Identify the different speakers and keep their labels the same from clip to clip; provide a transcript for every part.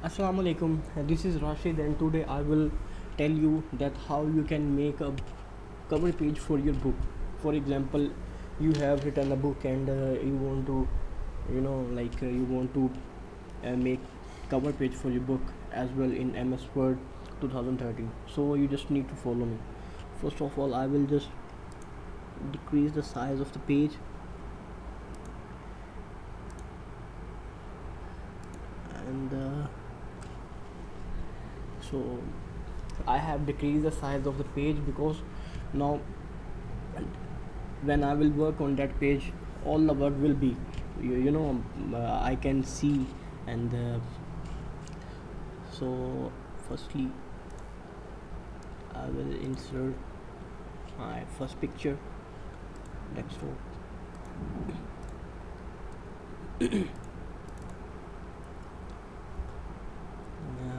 Speaker 1: Assalamu alaikum. This is Rashid, and today I will tell you that how you can make a cover page for your book. For example, you have written a book and you want to, you want to make cover page for your book as well in MS Word 2013. So you just need to follow me. First of all, I will just decrease the size of the page, and so I have decreased the size of the page because now when I will work on that page, all the work will be I can see. And so firstly I will insert my first picture desktop.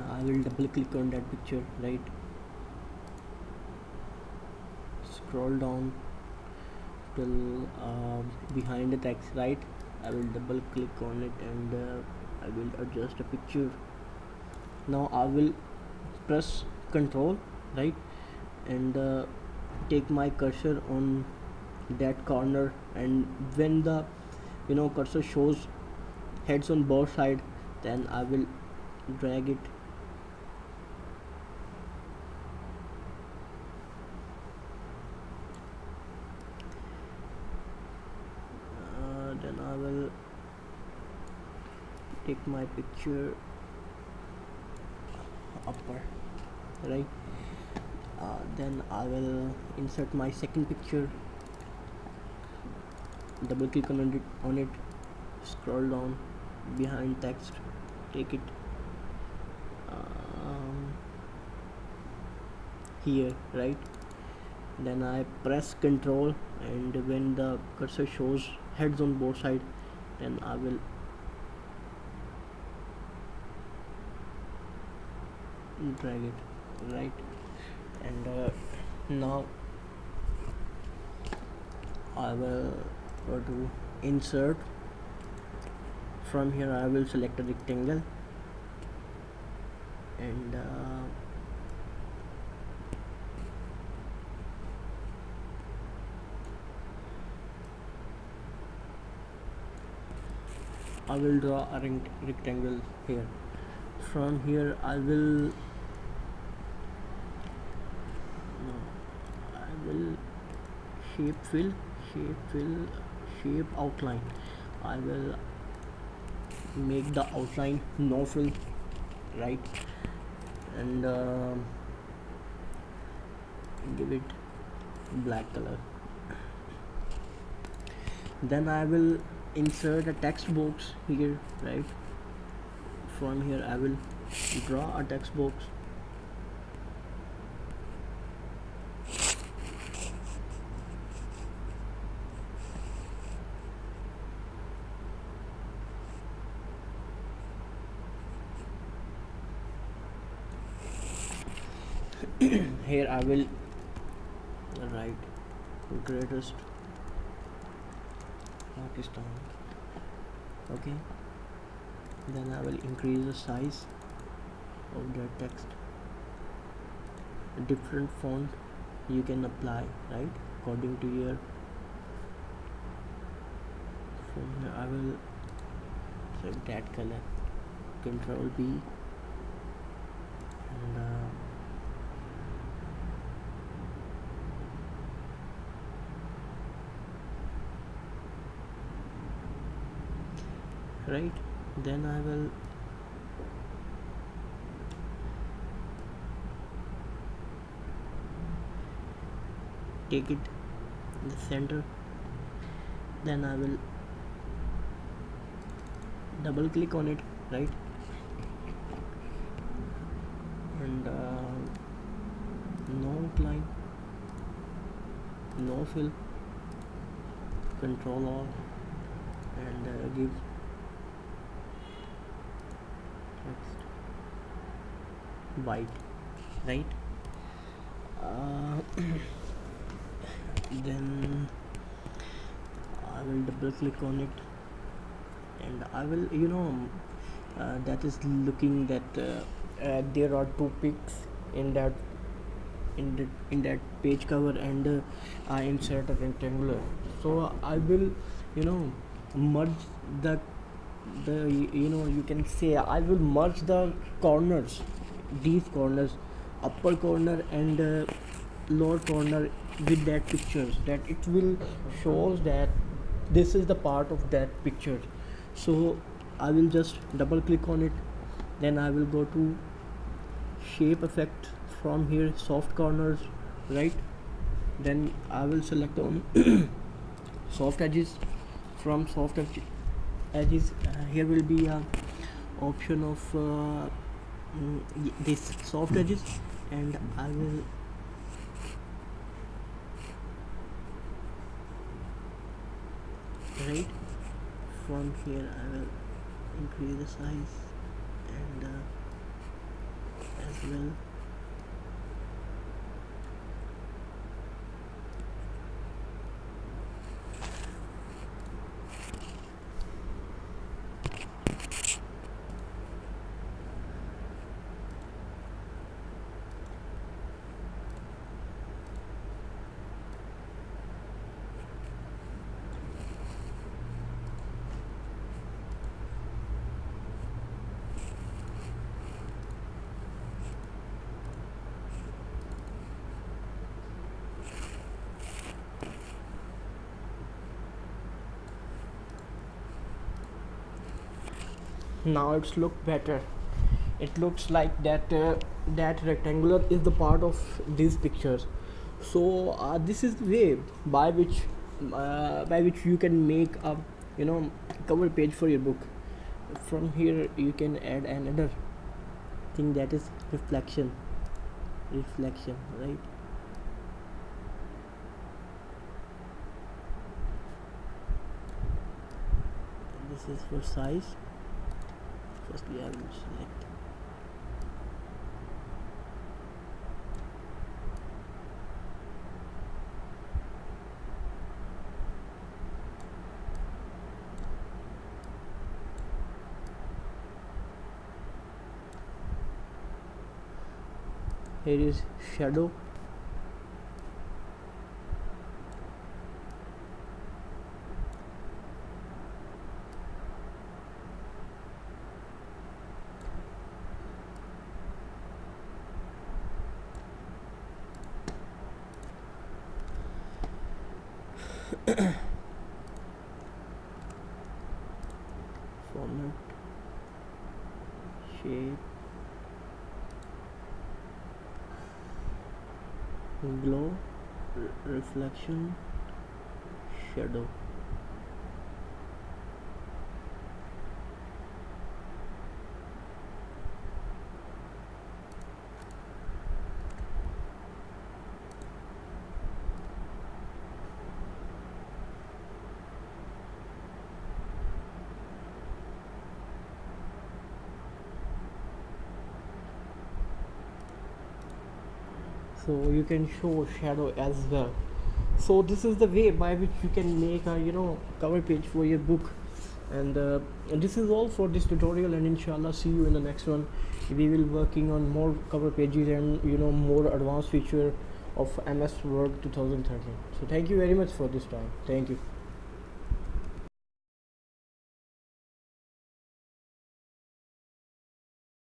Speaker 1: I will double click on that picture, right? Scroll down till behind the text, right? I will double click on it and I will adjust the picture. Now I will press Ctrl, right, and take my cursor on that corner, and when the cursor shows heads on both sides, then I will drag it then I will take my picture upper, right? Then I will insert my second picture, double click on it, scroll down behind text, take it here, right? Then I press Ctrl, and when the cursor shows heads on both sides, then I will drag it, right? And now I will go to insert. From here I will select a rectangle, and I will draw a rectangle here. From here I will shape fill, shape outline. I will make the outline no fill, right? And give it black color. Then I will insert a text box here, right? From here I will draw a text box. Here I will write greatest Pakistan. Okay, then I will increase the size of the text. A different font you can apply, right, according to your. From here I will select that color, Control B, and right, then I will take it in the center. Then I will double click on it, right, and no outline, no fill, Control all, and give text white, right? Then I will double click on it, and I will that is looking that there are two pics in that in that page cover, and I insert a rectangular. So I will merge the you can say I will merge the corners, these corners, upper corner and lower corner, with that pictures, that it will shows that this is the part of that picture. So I will just double click on it, then I will go to shape effect, from here soft corners, right? Then I will select on soft edges. From soft edges, here will be a option of this soft edges, and I will right from here I will increase the size, and as well now it's look better. It looks like that that rectangular is the part of these pictures. So this is the way by which you can make a cover page for your book. From here you can add another thing, that is reflection, right? This is for size. Firstly I will select here is shadow. Format, shape, glow, reflection, shadow. So you can show shadow as well. So this is the way by which you can make a cover page for your book. And this is all for this tutorial, and inshallah see you in the next one. We will working on more cover pages and more advanced feature of MS Word 2013. So thank you very much for this time. Thank you.